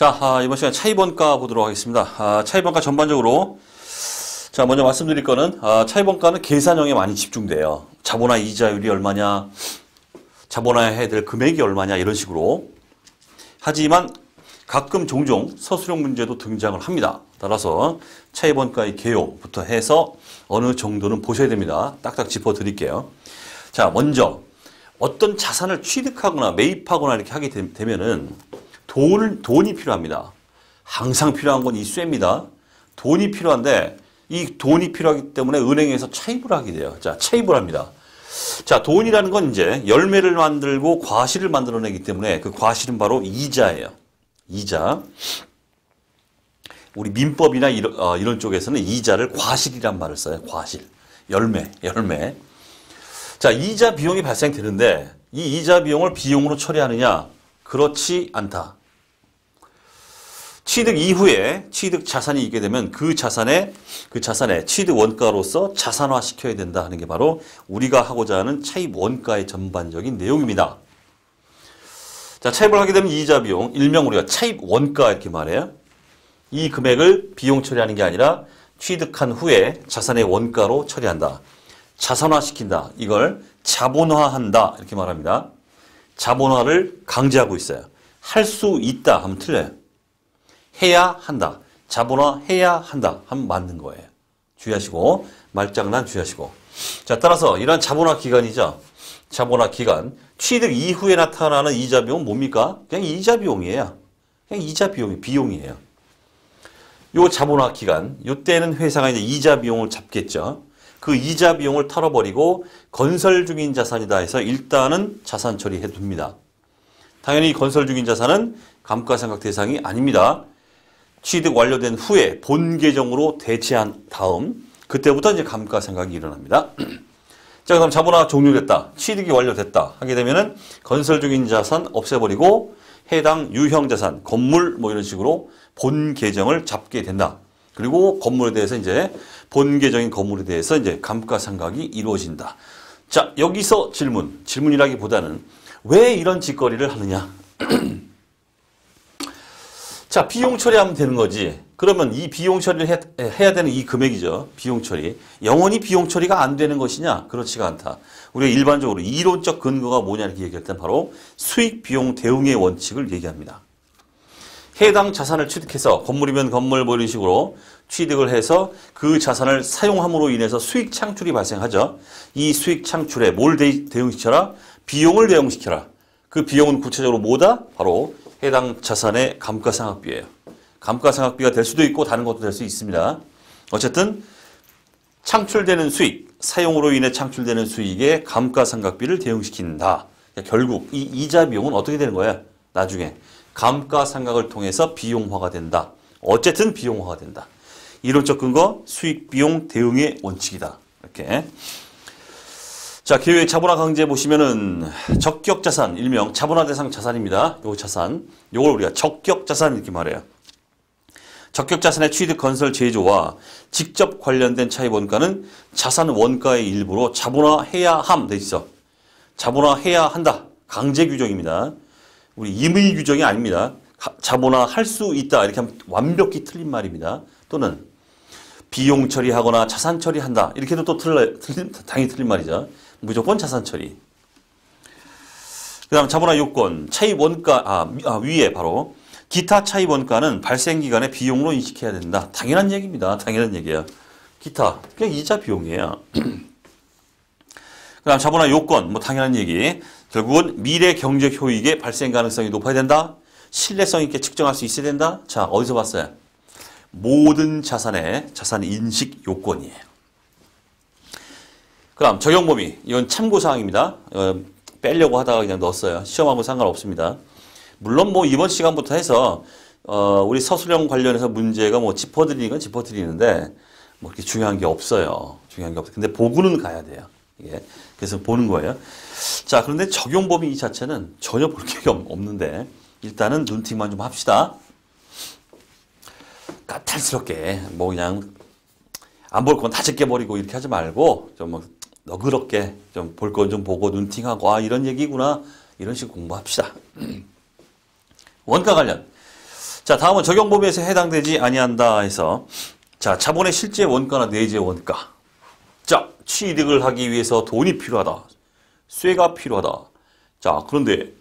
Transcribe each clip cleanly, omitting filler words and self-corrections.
자, 이번 시간 차입원가 보도록 하겠습니다. 차입원가 전반적으로 자 먼저 말씀드릴 거는 차입원가는 계산형에 많이 집중돼요. 자본화 이자율이 얼마냐, 자본화해야 될 금액이 얼마냐 이런 식으로. 하지만 가끔 종종 서술형 문제도 등장을 합니다. 따라서 차입원가의 개요부터 해서 어느 정도는 보셔야 됩니다. 딱딱 짚어드릴게요. 자, 먼저 어떤 자산을 취득하거나 매입하거나 이렇게 하게 되면은 돈이 필요합니다. 항상 필요한 건 이 쇠입니다. 돈이 필요한데 이 돈이 필요하기 때문에 은행에서 차입을 하게 돼요. 자, 차입을 합니다. 자, 돈이라는 건 이제 열매를 만들고 과실을 만들어내기 때문에 그 과실은 바로 이자예요. 이자. 우리 민법이나 이런 쪽에서는 이자를 과실이란 말을 써요. 과실. 열매. 자, 이자 비용이 발생되는데 이 이자 비용을 비용으로 처리하느냐? 그렇지 않다. 취득 이후에 취득 자산이 있게 되면 그 자산의 취득 원가로서 자산화 시켜야 된다 하는 게 바로 우리가 하고자 하는 차입 원가의 전반적인 내용입니다. 자, 차입을 하게 되면 이자 비용, 일명 우리가 차입 원가 이렇게 말해요. 이 금액을 비용 처리하는 게 아니라 취득한 후에 자산의 원가로 처리한다. 자산화 시킨다. 이걸 자본화한다. 이렇게 말합니다. 자본화를 강제하고 있어요. 할 수 있다 하면 틀려요. 해야 한다. 자본화 해야 한다 하면 맞는 거예요. 주의하시고 말장난 주의하시고. 자, 따라서 이러한 자본화 기간이죠. 자본화 기간. 취득 이후에 나타나는 이자 비용은 뭡니까? 그냥 이자 비용이에요. 그냥 이자 비용이에요. 요 자본화 기간. 요때는 회사가 이제 이자 비용을 잡겠죠. 그 이자 비용을 털어버리고 건설 중인 자산이다 해서 일단은 자산 처리해 둡니다. 당연히 건설 중인 자산은 감가상각 대상이 아닙니다. 취득 완료된 후에 본 계정으로 대체한 다음 그때부터 이제 감가상각이 일어납니다. 자, 그다음 자본화 종료됐다. 취득이 완료됐다. 하게 되면은 건설 중인 자산 없애버리고 해당 유형 자산, 건물 뭐 이런 식으로 본 계정을 잡게 된다. 그리고 건물에 대해서 이제 본 계정인 건물에 대해서 이제 감가상각이 이루어진다. 자, 여기서 질문이라기보다는 왜 이런 짓거리를 하느냐? 자, 비용 처리하면 되는 거지. 그러면 이 비용 처리를 해야 되는 이 금액이죠. 비용 처리. 영원히 비용 처리가 안 되는 것이냐? 그렇지가 않다. 우리가 일반적으로 이론적 근거가 뭐냐 이렇게 얘기할 때 바로 수익 비용 대응의 원칙을 얘기합니다. 해당 자산을 취득해서 건물이면 건물 뭐 이런 식으로 취득을 해서 그 자산을 사용함으로 인해서 수익 창출이 발생하죠. 이 수익 창출에 뭘 대응시켜라? 비용을 대응시켜라. 그 비용은 구체적으로 뭐다? 바로 해당 자산의 감가상각비예요. 감가상각비가 될 수도 있고 다른 것도 될 수 있습니다. 어쨌든 창출되는 수익, 사용으로 인해 창출되는 수익에 감가상각비를 대응시킨다. 결국 이 이자 비용은 어떻게 되는 거예요? 나중에 감가상각을 통해서 비용화가 된다. 어쨌든 비용화가 된다. 이론적 근거 수익 비용 대응의 원칙이다. 이렇게. 자, 기회 자본화 강제 보시면은 적격 자산, 일명 자본화 대상 자산입니다. 요 자산. 요걸 우리가 적격 자산 이렇게 말해요. 적격 자산의 취득 건설 제조와 직접 관련된 차입 원가는 자산 원가의 일부로 자본화해야 함 돼 있어. 자본화해야 한다. 강제 규정입니다. 우리 임의 규정이 아닙니다. 자본화 할 수 있다. 이렇게 하면 완벽히 틀린 말입니다. 또는 비용 처리하거나 자산 처리한다. 이렇게 해도 또 당연히 틀린 말이죠. 무조건 자산 처리. 그 다음 자본화 요건, 차입 원가, 위에 바로 기타 차입 원가는 발생 기간에 비용으로 인식해야 된다. 당연한 얘기입니다. 당연한 얘기예요. 기타, 그냥 이자 비용이에요. 그 다음 자본화 요건, 뭐 당연한 얘기. 결국은 미래 경제 효익의 발생 가능성이 높아야 된다. 신뢰성 있게 측정할 수 있어야 된다. 자, 어디서 봤어요? 모든 자산의 자산 인식 요건이에요. 그 다음 적용 범위. 이건 참고사항입니다. 빼려고 하다가 그냥 넣었어요. 시험하고 상관없습니다. 물론 뭐 이번 시간부터 해서 우리 서술형 관련해서 문제가 뭐 짚어드리는 건 짚어드리는데 뭐 그렇게 중요한 게 없어요. 근데 보고는 가야 돼요. 이게. 그래서 보는 거예요. 자, 그런데 적용 범위 이 자체는 전혀 볼 게 없는데 일단은 눈팅만 좀 합시다. 까탈스럽게 뭐 그냥 안 볼 건 다 제껴버리고 이렇게 하지 말고 좀 뭐 너그럽게 좀 볼 건 좀 보고 눈팅하고 이런 얘기구나 이런 식으로 공부합시다. 원가 관련. 자, 다음은 적용 범위에서 해당되지 아니한다 해서 자, 자본의 실제 원가나 내재 원가. 자, 취득을 하기 위해서 돈이 필요하다. 쇠가 필요하다. 자, 그런데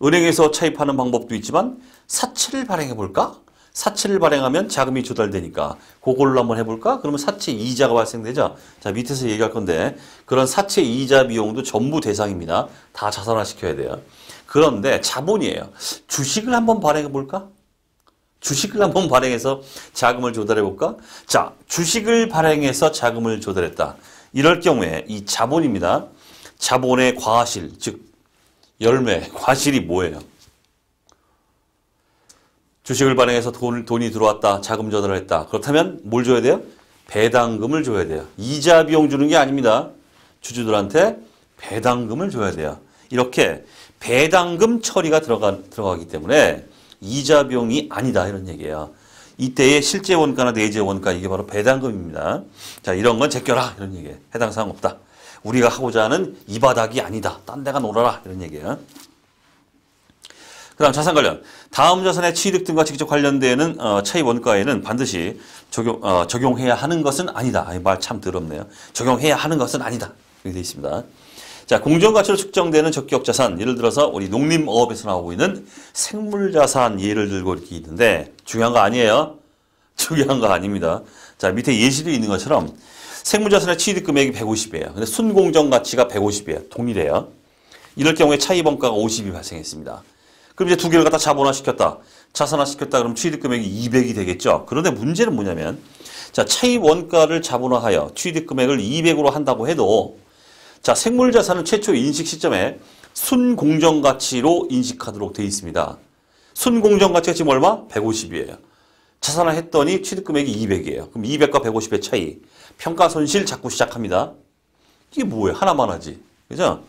은행에서 차입하는 방법도 있지만 사채를 발행해 볼까? 사채를 발행하면 자금이 조달되니까 그걸로 한번 해볼까? 그러면 사채 이자가 발생되죠. 자, 밑에서 얘기할 건데 그런 사채 이자 비용도 전부 대상입니다. 다 자산화시켜야 돼요. 그런데 자본이에요. 주식을 한번 발행해 볼까? 주식을 한번 발행해서 자금을 조달해 볼까? 자, 주식을 발행해서 자금을 조달했다. 이럴 경우에 이 자본입니다. 자본의 과실, 즉 열매, 과실이 뭐예요? 주식을 발행해서 돈이 들어왔다. 자금 조달을 했다. 그렇다면 뭘 줘야 돼요? 배당금을 줘야 돼요. 이자 비용 주는 게 아닙니다. 주주들한테 배당금을 줘야 돼요. 이렇게 배당금 처리가 들어가기 때문에 이자 비용이 아니다 이런 얘기예요. 이때의 실제 원가나 내재 원가 이게 바로 배당금입니다. 자, 이런 건 제껴라 이런 얘기예요. 해당 사항 없다. 우리가 하고자 하는 이 바닥이 아니다. 딴 데가 놀아라 이런 얘기예요. 그 다음 자산 관련. 다음 자산의 취득 등과 직접 관련되는 차입 원가에는 반드시 적용해야 하는 것은 아니다. 말 참 더럽네요. 적용해야 하는 것은 아니다. 이렇게 되어 있습니다. 자, 공정가치로 측정되는 적격자산. 예를 들어서 우리 농림어업에서 나오고 있는 생물자산 예를 들고 이렇게 있는데 중요한 거 아니에요. 중요한 거 아닙니다. 자, 밑에 예시도 있는 것처럼 생물자산의 취득 금액이 150이에요. 근데 순공정가치가 150이에요. 동일해요. 이럴 경우에 차입 원가가 50이 발생했습니다. 그럼 이제 두 개를 갖다 자본화시켰다. 자산화시켰다. 그럼 취득 금액이 200이 되겠죠. 그런데 문제는 뭐냐면 자, 차입 원가를 자본화하여 취득 금액을 200으로 한다고 해도 자, 생물자산은 최초 인식 시점에 순공정가치로 인식하도록 되어 있습니다. 순공정가치가 지금 얼마? 150이에요. 자산화했더니 취득금액이 200이에요. 그럼 200과 150의 차이. 평가손실 자꾸 시작합니다. 이게 뭐예요? 하나만 하지. 그죠?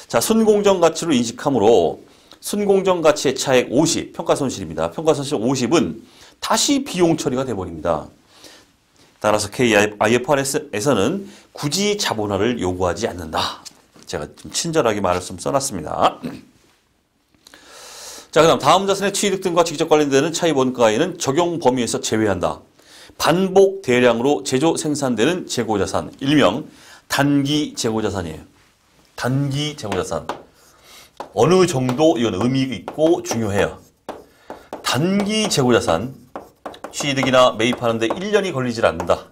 자, 순공정가치로 인식하므로 순공정가치의 차액 50, 평가손실입니다. 평가손실 50은 다시 비용 처리가 돼버립니다. 따라서 KIFRS에서는 굳이 자본화를 요구하지 않는다. 제가 좀 친절하게 말을 좀 써놨습니다. 자, 그다음 다음 자산의 취득 등과 직접 관련되는 차입 원가에는 적용 범위에서 제외한다. 반복 대량으로 제조 생산되는 재고자산, 일명 단기 재고자산이에요. 단기 재고자산. 어느 정도 이건 의미 있고 중요해요. 단기 재고자산. 취득이나 매입하는데 1년이 걸리질 않는다.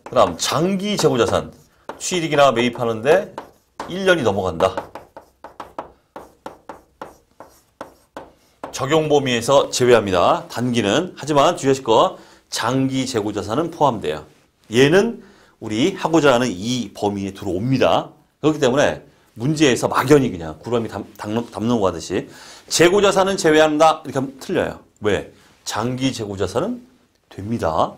그 다음 장기 재고자산. 취득이나 매입하는데 1년이 넘어간다. 적용 범위에서 제외합니다. 단기는. 하지만 주의하실 거 장기 재고자산은 포함돼요. 얘는 우리 하고자 하는 이 범위에 들어옵니다. 그렇기 때문에 문제에서 막연히 그냥 구름이 담는 거 하듯이 재고자산은 제외한다. 이렇게 하면 틀려요. 왜? 장기 재고자산은 됩니다.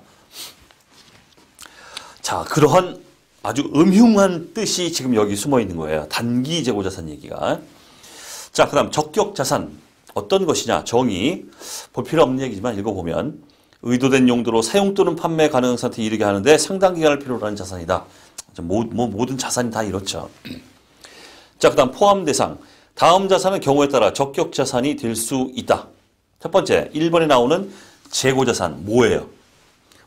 자, 그러한 아주 음흉한 뜻이 지금 여기 숨어 있는 거예요. 단기 재고자산 얘기가. 자, 그 다음 적격자산. 어떤 것이냐? 정의. 볼 필요 없는 얘기지만 읽어보면 의도된 용도로 사용 또는 판매 가능한 상태에 이르게 하는데 상당 기간을 필요로 하는 자산이다. 모든 자산이 다 이렇죠. 자, 그 다음 포함 대상. 다음 자산은 경우에 따라 적격자산이 될 수 있다. 첫 번째, 1번에 나오는 재고자산. 뭐예요?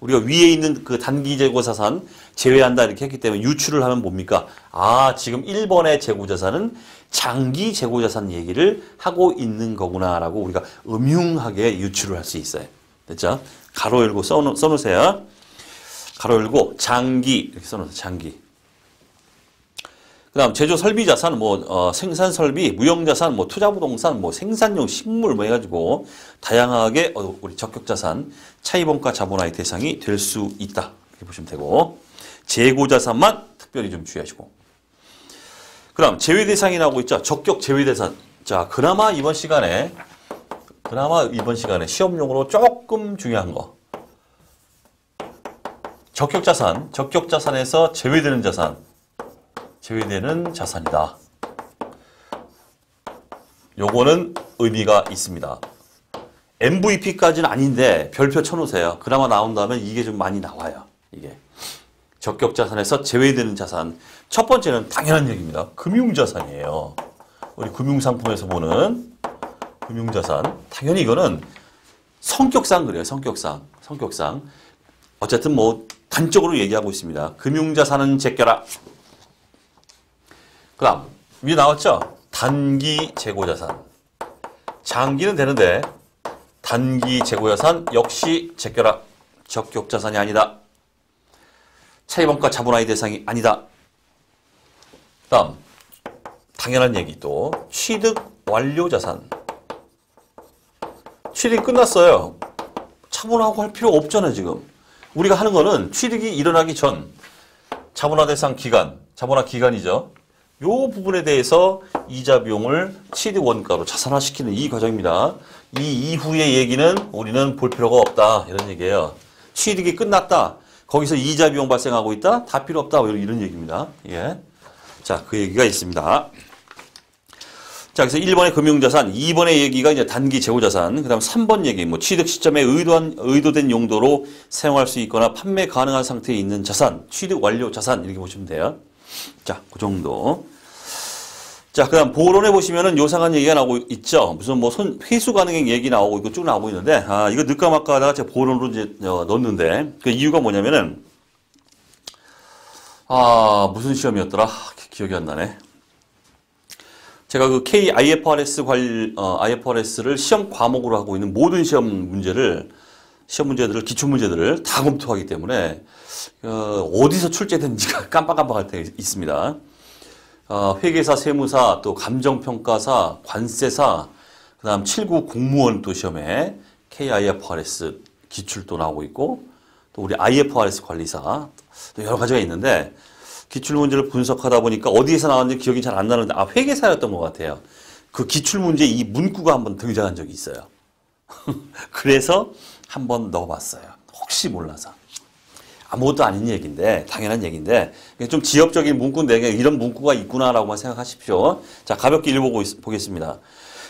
우리가 위에 있는 그 단기 재고자산 제외한다 이렇게 했기 때문에 유추를 하면 뭡니까? 아, 지금 1번의 재고자산은 장기 재고자산 얘기를 하고 있는 거구나라고 우리가 음흉하게 유추를 할 수 있어요. 됐죠? 가로 열고 써놓으세요. 가로 열고 장기 이렇게 써놓으세요. 장기. 그 다음 제조 설비 자산, 생산 설비, 무형 자산, 투자 부동산, 생산용 식물 해가지고 다양하게 우리 적격 자산, 차입원가 자본화의 대상이 될 수 있다. 이렇게 보시면 되고 재고 자산만 특별히 좀 주의하시고. 그 다음 제외 대상이 나오고 있죠. 적격 제외 대상. 자, 그나마 이번 시간에 시험용으로 조금 중요한 거. 적격 자산에서 제외되는 자산. 제외되는 자산이다. 요거는 의미가 있습니다. MVP까지는 아닌데 별표 쳐놓으세요. 그나마 나온다면 이게 좀 많이 나와요. 이게 적격자산에서 제외되는 자산. 첫 번째는 당연한 얘기입니다. 금융자산이에요. 우리 금융상품에서 보는 금융자산. 당연히 이거는 성격상 그래요. 성격상. 어쨌든 뭐 단적으로 얘기하고 있습니다. 금융자산은 제껴라. 그 다음 위에 나왔죠? 단기 재고자산. 장기는 되는데 단기 재고자산 역시 제껴라. 적격자산이 아니다. 차입원가 자본화의 대상이 아니다. 다음 당연한 얘기 또 취득 완료자산. 취득이 끝났어요. 차분하고 할 필요 없잖아요, 지금. 우리가 하는 거는 취득이 일어나기 전 자본화 대상 기간, 자본화 기간이죠. 요 부분에 대해서 이자 비용을 취득 원가로 자산화시키는 이 과정입니다. 이 이후의 얘기는 우리는 볼 필요가 없다. 이런 얘기예요. 취득이 끝났다. 거기서 이자 비용 발생하고 있다. 다 필요 없다. 이런 얘기입니다. 예. 자, 그 얘기가 있습니다. 자, 그래서 1번의 금융자산, 2번의 얘기가 이제 단기 재고자산, 그 다음 3번 얘기, 뭐 취득 시점에 의도된 용도로 사용할 수 있거나 판매 가능한 상태에 있는 자산, 취득 완료 자산, 이렇게 보시면 돼요. 자, 그 정도. 자, 그 다음 보론에 보시면은 요상한 얘기가 나오고 있죠. 무슨 뭐 회수 가능액 얘기 나오고 이거 쭉 나오고 있는데, 이거 늦까 말까 하다가 제가 보론으로 이제 넣었는데, 그 이유가 뭐냐면은, 무슨 시험이었더라? 기억이 안 나네. 제가 그 IFRS를 시험 과목으로 하고 있는 모든 시험 문제들을, 기출 문제들을 다 검토하기 때문에, 어디서 출제된지가 깜빡깜빡할 때가 있습니다. 회계사, 세무사, 또 감정평가사, 관세사, 그 다음 7급 공무원 또 시험에 KIFRS 기출도 나오고 있고, 또 우리 IFRS 관리사, 또 여러 가지가 있는데, 기출문제를 분석하다 보니까 어디에서 나왔는지 기억이 잘 안 나는데, 회계사였던 것 같아요. 그 기출문제 이 문구가 한번 등장한 적이 있어요. 그래서 한번 넣어봤어요. 혹시 몰라서. 아무것도 아닌 얘기인데, 당연한 얘기인데, 좀 지역적인 문구인데, 이런 문구가 있구나라고만 생각하십시오. 자, 가볍게 읽어보겠습니다.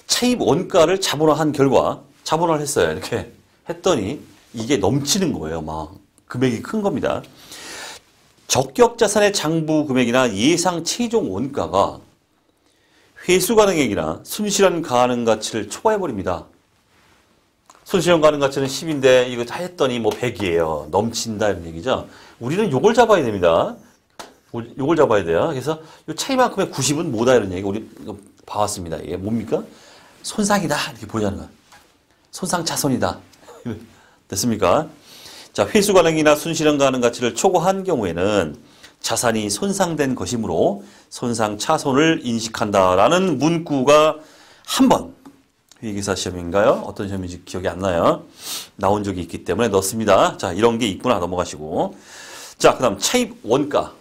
차입 원가를 자본화한 결과, 자본화를 했어요. 이렇게 했더니, 이게 넘치는 거예요. 막, 금액이 큰 겁니다. 적격자산의 장부 금액이나 예상 최종 원가가 회수 가능액이나 순실현 가능 가치를 초과해버립니다. 순실현 가능 가치는 10인데 이거 다 했더니 뭐 100이에요. 넘친다 이런 얘기죠. 우리는 요걸 잡아야 됩니다. 요걸 잡아야 돼요. 그래서 요 차이만큼의 90은 뭐다 이런 얘기 우리 봐왔습니다. 이게 뭡니까? 손상이다 이렇게 보자는 거야. 손상 차손이다. 됐습니까? 자, 회수 가능이나 순실현 가능 가치를 초과한 경우에는 자산이 손상된 것이므로 손상 차손을 인식한다라는 문구가 한 번 회계사 시험인가요? 어떤 시험인지 기억이 안 나요. 나온 적이 있기 때문에 넣습니다. 자, 이런 게 있구나 넘어가시고. 자, 그 다음 차입 원가.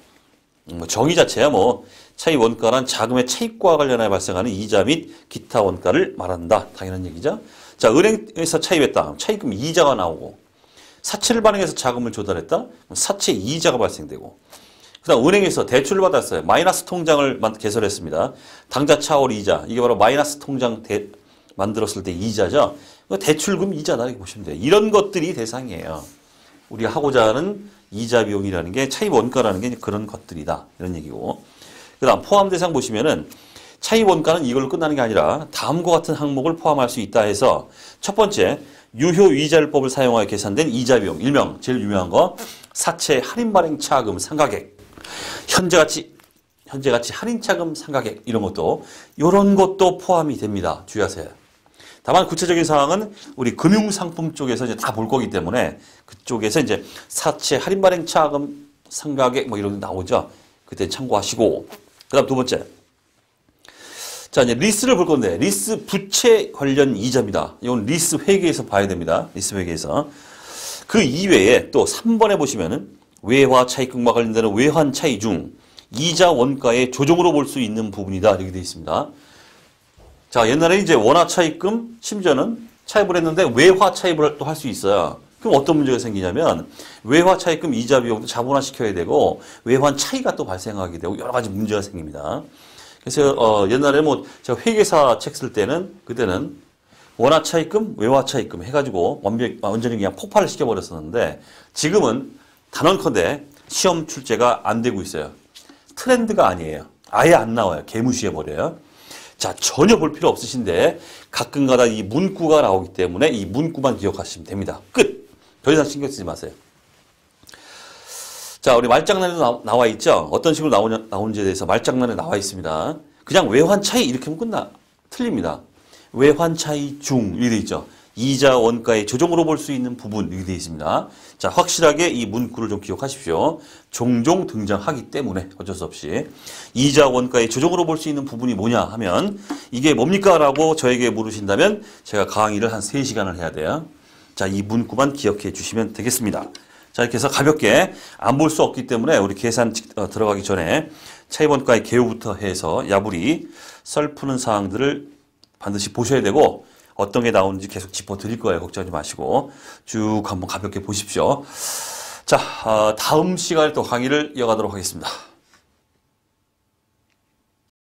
정의 자체야 뭐 차입 원가란 자금의 차입과 관련해 발생하는 이자 및 기타 원가를 말한다. 당연한 얘기죠. 자, 은행에서 차입했다. 차입금 이자가 나오고 사채를 발행해서 자금을 조달했다. 사채 이자가 발생되고 그 다음 은행에서 대출을 받았어요. 마이너스 통장을 개설했습니다. 당좌 차월 이자. 이게 바로 마이너스 통장 만들었을 때 이자죠. 대출금 이자다 이렇게 보시면 돼요. 이런 것들이 대상이에요. 우리가 하고자 하는 이자 비용이라는 게 차입 원가라는 게 그런 것들이다. 이런 얘기고. 그 다음 포함 대상 보시면은 차입 원가는 이걸로 끝나는 게 아니라 다음과 같은 항목을 포함할 수 있다 해서 첫 번째 유효위자율법을 사용하여 계산된 이자 비용. 일명 제일 유명한 거 사채 할인 발행 차금 상가액. 현재가치 할인 차금 상가액 이런 것도 포함이 됩니다. 주의하세요. 다만 구체적인 사항은 우리 금융상품 쪽에서 이제 다 볼 거기 때문에 그쪽에서 이제 사채 할인 발행 차금 상가액 뭐 이런 거 나오죠. 그때 참고하시고. 그다음 두 번째. 자, 이제 리스를 볼 건데 리스 부채 관련 이자입니다. 이건 리스 회계에서 봐야 됩니다. 리스 회계에서. 그 이외에 또 3번에 보시면은 외화 차익금과 관련되는 외환 차이 중 이자 원가의 조정으로 볼 수 있는 부분이다. 이렇게 되어 있습니다. 자, 옛날에 이제 원화 차입금, 심지어는 차입을 했는데 외화 차입을 또 할 수 있어요. 그럼 어떤 문제가 생기냐면 외화 차입금 이자 비용도 자본화 시켜야 되고 외환 차이가 또 발생하게 되고 여러 가지 문제가 생깁니다. 그래서 옛날에 뭐 제가 회계사 책 쓸 때는 그때는 원화 차입금, 외화 차입금 해가지고 완전히 그냥 폭발을 시켜버렸었는데 지금은 단언컨대 시험 출제가 안 되고 있어요. 트렌드가 아니에요. 아예 안 나와요. 개무시해버려요. 자, 전혀 볼 필요 없으신데 가끔가다 이 문구가 나오기 때문에 이 문구만 기억하시면 됩니다. 끝! 더 이상 신경 쓰지 마세요. 자, 우리 말장난에도 나와 있죠? 어떤 식으로 나오는지에 대해서 말장난에 나와 있습니다. 그냥 외환 차이 이렇게 하면 틀립니다. 외환 차이 중 이렇게 돼 있죠. 이자 원가의 조정으로 볼 수 있는 부분 이렇게 되어 있습니다. 자, 확실하게 이 문구를 좀 기억하십시오. 종종 등장하기 때문에 어쩔 수 없이. 이자 원가의 조정으로 볼 수 있는 부분이 뭐냐 하면 이게 뭡니까? 라고 저에게 물으신다면 제가 강의를 한 3시간을 해야 돼요. 자, 이 문구만 기억해 주시면 되겠습니다. 자, 이렇게 해서 가볍게 안 볼 수 없기 때문에 우리 계산 들어가기 전에 차입원가의 개요부터 해서 야부리 썰 푸는 사항들을 반드시 보셔야 되고 어떤 게 나오는지 계속 짚어드릴 거예요. 걱정하지 마시고 쭉 한번 가볍게 보십시오. 자, 다음 시간에 또 강의를 이어가도록 하겠습니다.